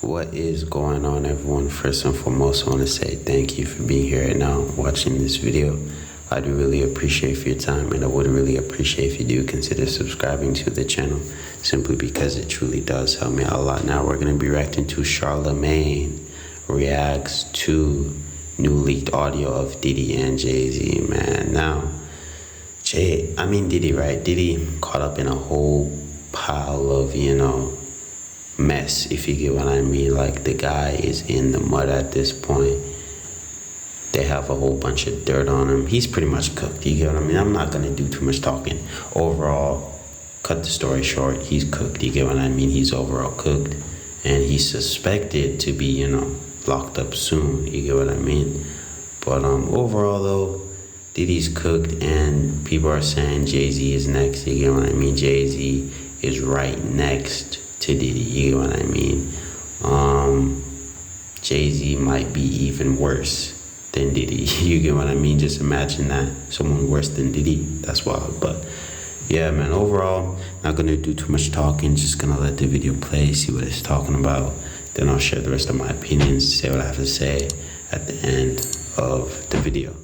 What is going on, everyone? First and foremost, I want to say thank you for being here right now watching this video. I do really appreciate your time, and I would really appreciate if you do consider subscribing to the channel, simply because it truly does help me out a lot. Now we're going to be reacting to Charlamagne reacts to new leaked audio of Diddy and Jay Z, man. Now, Diddy, right? Diddy caught up in a whole pile of, mess, if you get what I mean. Like, the guy is in the mud at this point. They have a whole bunch of dirt on him. He's pretty much cooked, you get what I mean? I'm not gonna do too much talking. Overall, cut the story short, he's cooked, you get what I mean? He's overall cooked, and he's suspected to be, locked up soon, you get what I mean? But overall though, Diddy's cooked, and people are saying Jay Z is next, you get what I mean? Jay Z is right next to Diddy, you get what I mean? Jay Z might be even worse than Diddy, you get what I mean? Just imagine that, someone worse than Diddy. That's wild. But yeah, man, overall, not gonna do too much talking, just gonna let the video play, see what it's talking about. Then I'll share the rest of my opinions, say what I have to say at the end of the video.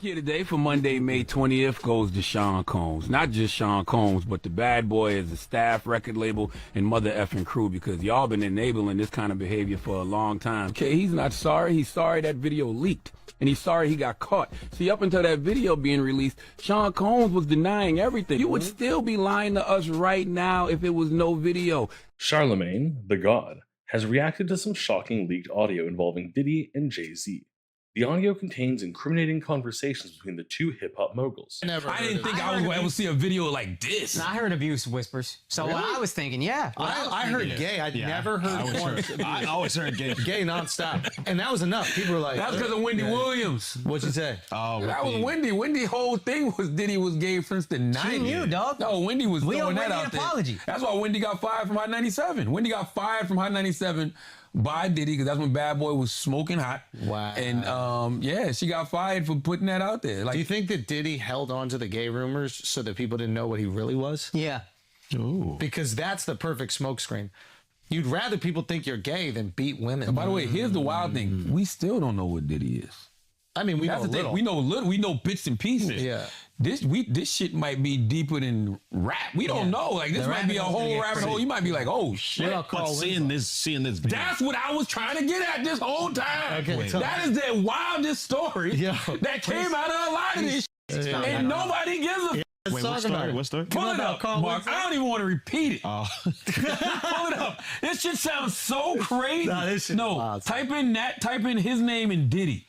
Here today for Monday, May 20th goes to Sean Combs. Not just Sean Combs, but the bad boy as the staff, record label, and mother effing crew, because y'all been enabling this kind of behavior for a long time. Okay, he's not sorry. He's sorry that video leaked, and he's sorry he got caught. See, up until that video being released, Sean Combs was denying everything. You would still be lying to us right now if it was no video. Charlamagne Tha God has reacted to some shocking leaked audio involving Diddy and Jay Z. The audio contains incriminating conversations between the two hip-hop moguls. I didn't think I was going to ever see a video like this. I heard abuse whispers. So Really? I was thinking, yeah. I heard gay. I'd never heard porn. I always heard gay. Gay nonstop. And that was enough. People were like, That's because of Wendy Williams. What'd you say? Oh, That was Wendy. Wendy's whole thing was Diddy was gay since the 90s. She knew, dog. No, Wendy was We owe throwing that Wendy out an apology. there. That's why Wendy got fired from Hot 97. Wendy got fired from Hot 97 by Diddy, because that's when Bad Boy was smoking hot. Wow. And yeah, she got fired for putting that out there. Like, Do you think that Diddy held on to the gay rumors so that people didn't know what he really was? Yeah. Ooh. Because that's the perfect smokescreen. You'd rather people think you're gay than beat women. and by the way, here's the wild thing: we still don't know what Diddy is. I mean, we know That's a the thing. little. We know little. We know bits and pieces. Yeah. This shit might be deeper than rap. We don't know. Like, this The might be a rabbit hole's gonna whole get rabbit crazy. hole. You might be like, oh shit. What about But Carl seeing this video. That's what I was trying to get at this whole time. Okay, That is the wildest story Yeah. that came out of a lot of this shit. And nobody gives a f. Let's Wait, talk what story? about it. What story? Pull know it about up, Carl Mark. Winslow? I don't even want to repeat it. Oh. Pull it up. This shit sounds so crazy. Nah, this shit's wild. Type in his name and Diddy.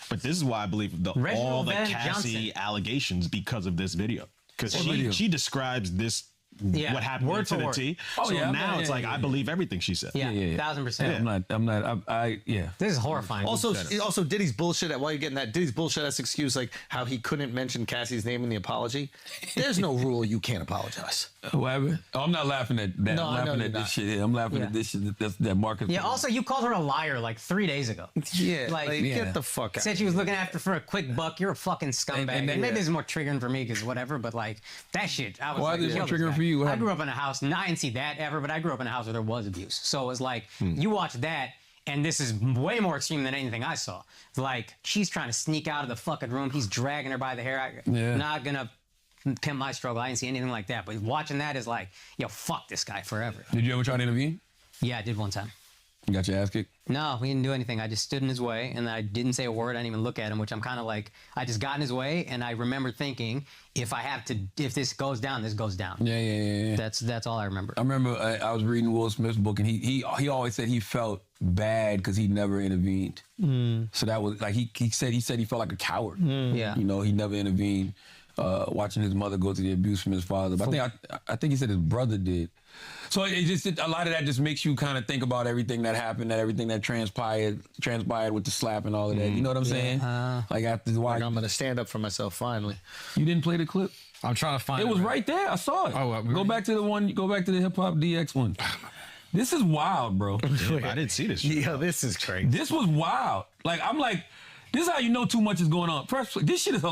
But this is why I believe all Reginald the Van Cassie Johnson. allegations because of this video. Because video? she describes this, Yeah, what happened word to for the word. T. Oh, so yeah, now yeah, it's yeah, like, yeah. I believe everything she said. Yeah, Yeah. 1000%. Yeah. This is horrifying. Also, Diddy's bullshit. While you're getting that, Diddy's bullshit ass excuse, like how he couldn't mention Cassie's name in the apology. There's no rule you can't apologize. Whatever. Oh, I'm not laughing at that. No, I I'm know laughing you're at this not. shit here. I'm laughing Yeah. at this shit that Marcus. Yeah, also, you called her a liar like 3 days ago. Yeah, Like, like yeah. get the fuck out. Said she was looking after for a quick buck. You're a fucking scumbag. And Maybe this is more triggering for me because whatever, but like that shit. I was Why like, is it kill more this triggering guy. for you? What I happened? grew up in a house, and I didn't see that ever, but I grew up in a house where there was abuse. So it was like, you watch that, and this is way more extreme than anything I saw. Like, she's trying to sneak out of the fucking room. He's dragging her by the hair. Yeah. Not gonna pimp my struggle. I didn't see anything like that. But watching that is like, yo, fuck this guy forever. Did you ever try to intervene? Yeah, I did one time. You got your ass kicked? No, we didn't do anything. I just stood in his way, and I didn't say a word. I didn't even look at him, which I'm kind of like, I just got in his way, and I remember thinking, if this goes down, this goes down. Yeah. That's all I remember. I remember I was reading Will Smith's book, and he always said he felt bad because he never intervened. So that was like he said he felt like a coward. Yeah. You know, he never intervened. Watching his mother go through the abuse from his father, but I think he said his brother did. So a lot of that just makes you kind of think about everything that happened, everything that transpired with the slap and all of that. You know what I'm saying? Like after the Like, I'm gonna stand up for myself finally. you didn't play the clip. I'm trying to find It was right there. I saw it. Oh, go back to the hip hop DX one. This is wild, bro. I didn't see this shit. Yeah, this is crazy. This was wild. Like, I'm like, this is how you know too much is going on. First, this shit is,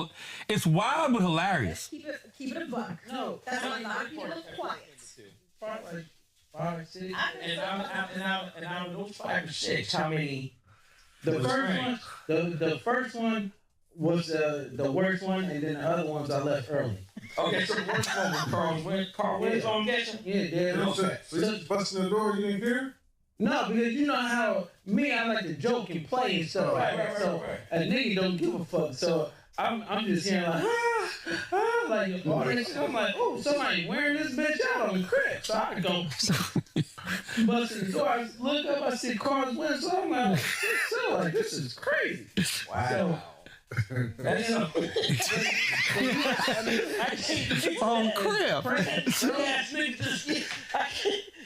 it's wild but hilarious. Keep it a buck. No, that's why a lot of people are quiet. 5, 6, and out of those 5 or 6, how many? The first one was the worst one, and then the other ones I left early. Okay, so the worst one was Carl Wins, I'm guessing? Yeah, So you busting the door, you didn't hear? No, because you know how I like to joke and play and stuff. Right. A nigga don't give a fuck. So I'm just hearing like, like all that shit. I'm like, oh, somebody wearing this bitch out on the crib. So I go bust the door. I look up, I see Carl's Wins. So I'm like, this is crazy. Wow. That's on crib.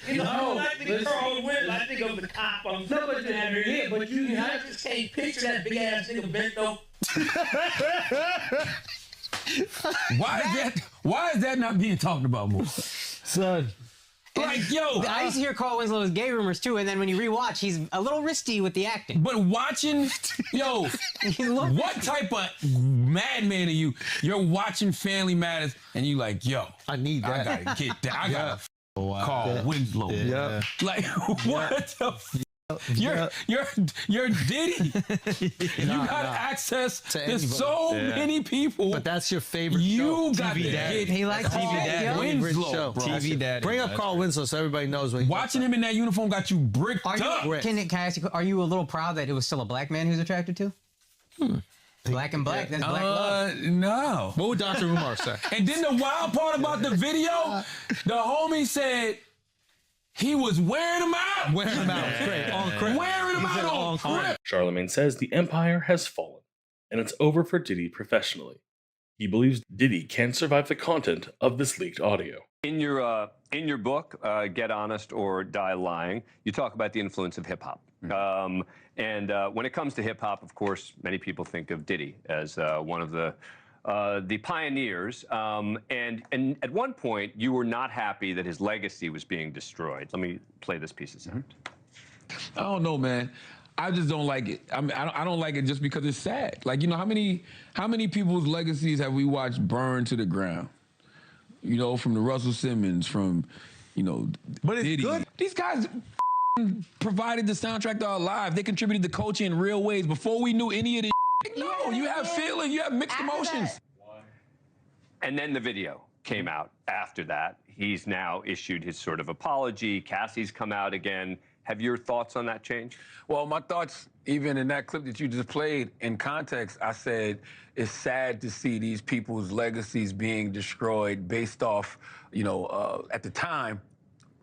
You know, when I think of Carl Wins, I think of the cop on the but you have just can't picture that big ass nigga bent over. Why is that not being talked about more? Son. Like, yo. I used to hear Carl Winslow's gay rumors too, and then when you rewatch, he's a little risky with the acting. But watching, yo, what type of madman are you? You're watching Family Matters, and you like, yo, I need that. I gotta get that. I gotta Carl Winslow. Yeah. Like, what the You're Diddy. You got access to so many people. But that's your favorite you show. got TV to Daddy. get He likes Carl TV Daddy. Winslow, bro. TV Daddy. Bring up Carl Winslow so everybody knows when Watching him in that uniform got you bricked up. Can I ask you, are you a little proud that it was still a black man who's attracted to? Black and black, that's black love. No. What would Dr. Umar say? And then the wild part about the video, the homie said he was wearing them out. Wearing them out. Great. On crib. Wearing them out on crib. Charlamagne says the empire has fallen, and it's over for Diddy professionally. He believes Diddy can't survive the content of this leaked audio. In your book, Get Honest or Die Lying, you talk about the influence of hip hop. And when it comes to hip hop, of course, many people think of Diddy as one of the pioneers. And at one point, you were not happy that his legacy was being destroyed. Let me play this piece of sound. I don't know, man. I just don't like it. I mean, I don't like it just because it's sad. Like, you know, how many people's legacies have we watched burn to the ground? You know, from the Russell Simmons, from, you know, but it's Diddy. good. These guys provided the soundtrack to our lives. They contributed to culture in real ways before we knew any of this. No, you have feelings, you have mixed emotions. And then the video came out after that. He's now issued his sort of apology. Cassie's come out again. Have your thoughts on that changed? Well, my thoughts, even in that clip that you just played, in context, I said it's sad to see these people's legacies being destroyed based off, you know, at the time,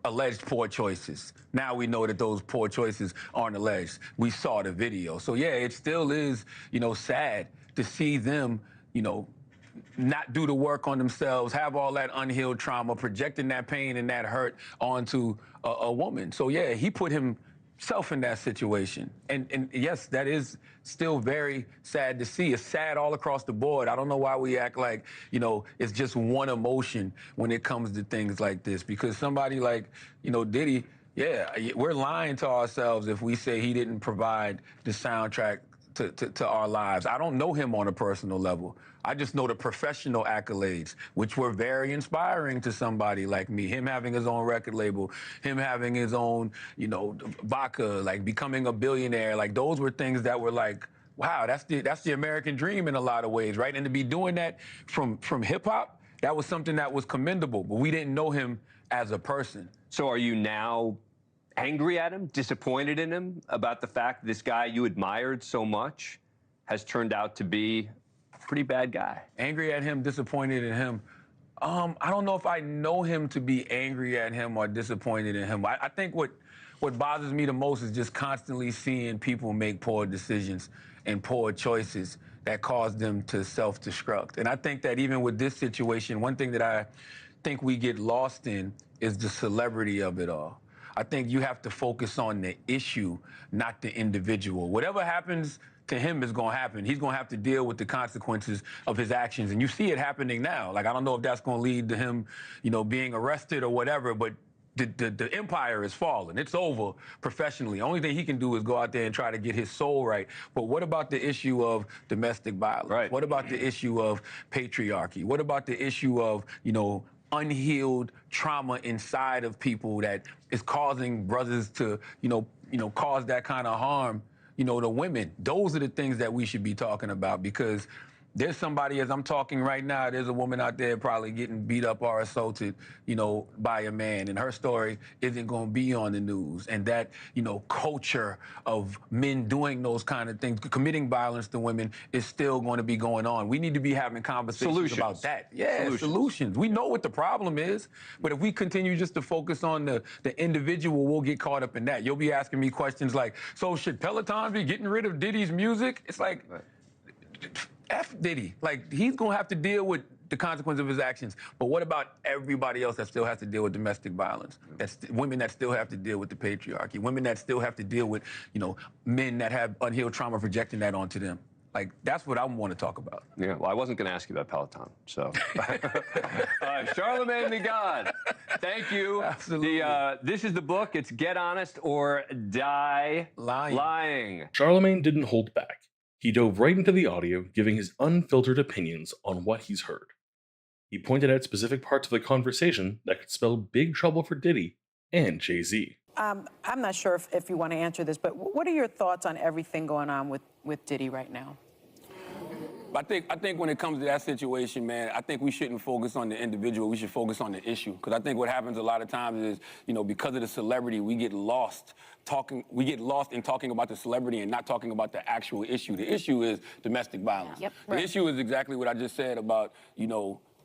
alleged poor choices. Now we know that those poor choices aren't alleged. We saw the video. So yeah, it still is, you know, sad to see them, you know, not do the work on themselves, have all that unhealed trauma, projecting that pain and that hurt onto a woman. So yeah, he put himself in that situation. And yes, that is still very sad to see. It's sad all across the board. I don't know why we act like, you know, it's just one emotion when it comes to things like this. Because somebody like, you know, Diddy, yeah, we're lying to ourselves if we say he didn't provide the soundtrack to our lives. I don't know him on a personal level. I just know the professional accolades, which were very inspiring to somebody like me. Him having his own record label, him having his own, you know, vodka, like becoming a billionaire. Like those were things that were like, wow, that's the American dream in a lot of ways, right? And to be doing that from hip hop, that was something that was commendable, but we didn't know him as a person. So are you now angry at him, disappointed in him about the fact this guy you admired so much has turned out to be a pretty bad guy? Angry at him, disappointed in him. I don't know if I know him to be angry at him or disappointed in him. I think what bothers me the most is just constantly seeing people make poor decisions and poor choices that cause them to self-destruct. And I think that even with this situation, one thing that I think we get lost in is the celebrity of it all. I think you have to focus on the issue, not the individual. Whatever happens to him is going to happen. He's going to have to deal with the consequences of his actions. And you see it happening now. Like, I don't know if that's going to lead to him, you know, being arrested or whatever, but the empire is falling. It's over professionally. Only thing he can do is go out there and try to get his soul right. But what about the issue of domestic violence? Right. What about the issue of patriarchy? What about the issue of, you know, unhealed trauma inside of people that is causing brothers to, cause that kind of harm, to women. Those are the things that we should be talking about, because there's somebody, as I'm talking right now, there's a woman out there probably getting beat up or assaulted, by a man, and her story isn't going to be on the news. And that, culture of men doing those kind of things, committing violence to women, is still going to be going on. We need to be having conversations about that. Yeah, solutions. We know what the problem is, but if we continue just to focus on the individual, we'll get caught up in that. You'll be asking me questions like, so should Peloton be getting rid of Diddy's music? It's like, F Diddy. Like, he's going to have to deal with the consequence of his actions. But what about everybody else that still has to deal with domestic violence? That's women that still have to deal with the patriarchy. Women that still have to deal with, men that have unhealed trauma projecting that onto them. Like, that's what I want to talk about. Yeah, well, I wasn't going to ask you about Peloton, so. Charlamagne Tha God, thank you. Absolutely. This is the book. It's Get Honest or Die Lying. Charlamagne didn't hold back. He dove right into the audio, giving his unfiltered opinions on what he's heard. He pointed out specific parts of the conversation that could spell big trouble for Diddy and Jay Z. I'm not sure if you want to answer this, but what are your thoughts on everything going on with Diddy right now? I think when it comes to that situation, man, I think we shouldn't focus on the individual. We should focus on the issue. Because I think what happens a lot of times is, because of the celebrity, we get lost in talking about the celebrity and not talking about the actual issue. The issue is domestic violence. Yep, The issue is exactly what I just said about,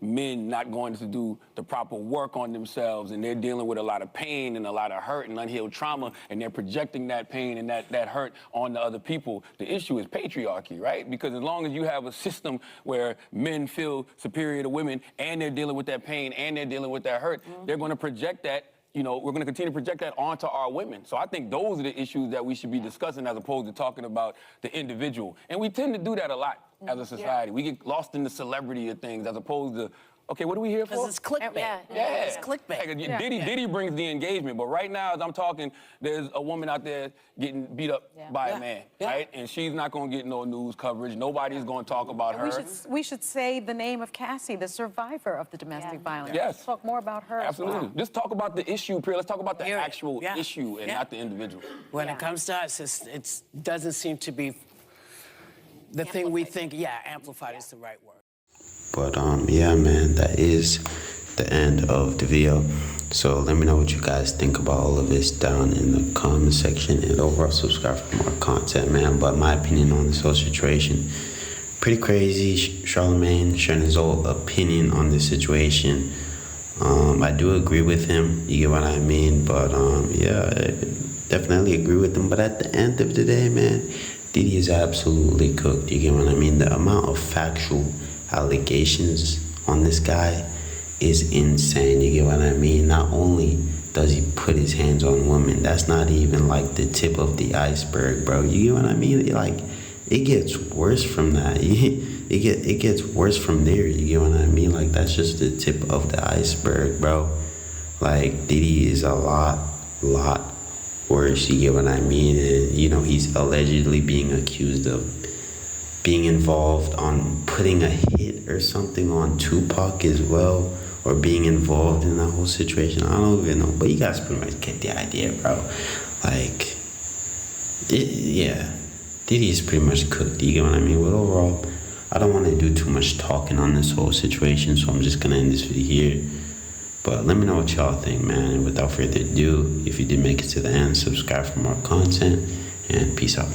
men not going to do the proper work on themselves, and they're dealing with a lot of pain and a lot of hurt and unhealed trauma, and they're projecting that pain and that hurt on the other people. The issue is patriarchy, right? Because as long as you have a system where men feel superior to women and they're dealing with that pain and they're dealing with that hurt, they're going to project that. We're going to continue to project that onto our women. So I think those are the issues that we should be discussing as opposed to talking about the individual. And we tend to do that a lot as a society. We get lost in the celebrity of things as opposed to, okay, what are we here for? Because it's clickbait. Yeah. It's clickbait. Like, Diddy brings the engagement, but right now, as I'm talking, there's a woman out there getting beat up by a man, right? And she's not going to get no news coverage. Nobody's going to talk about her. We should say the name of Cassie, the survivor of the domestic violence. Yes. Let's talk more about her. Absolutely. Let's talk about the issue, Priya. Let's talk about the actual issue and not the individual. When it comes to us, it doesn't seem to be the thing we think, amplified is the right word. But yeah, man, that is the end of the video. So let me know what you guys think about all of this down in the comment section, and overall subscribe for more content, man. But my opinion on this whole situation, pretty crazy. Charlamagne sharing his whole opinion on this situation. I do agree with him, you get what I mean? But yeah, I definitely agree with him. But at the end of the day, man, Diddy is absolutely cooked, you get what I mean? The amount of factual allegations on this guy is insane, you get what I mean? Not only does he put his hands on women, that's not even like the tip of the iceberg, bro. You get what I mean? Like, it gets worse from that. It gets worse from there, you get what I mean? Like, that's just the tip of the iceberg, bro. Like, Diddy is a lot worse, you get what I mean? And, he's allegedly being accused of being involved on putting a hit or something on Tupac as well, or being involved in that whole situation. I don't even know, but you guys pretty much get the idea, bro. Like, Diddy is pretty much cooked, you get what I mean? But overall, I don't want to do too much talking on this whole situation, so I'm just gonna end this video here. But let me know what y'all think, man. And without further ado, if you did make it to the end, subscribe for more content, and peace out.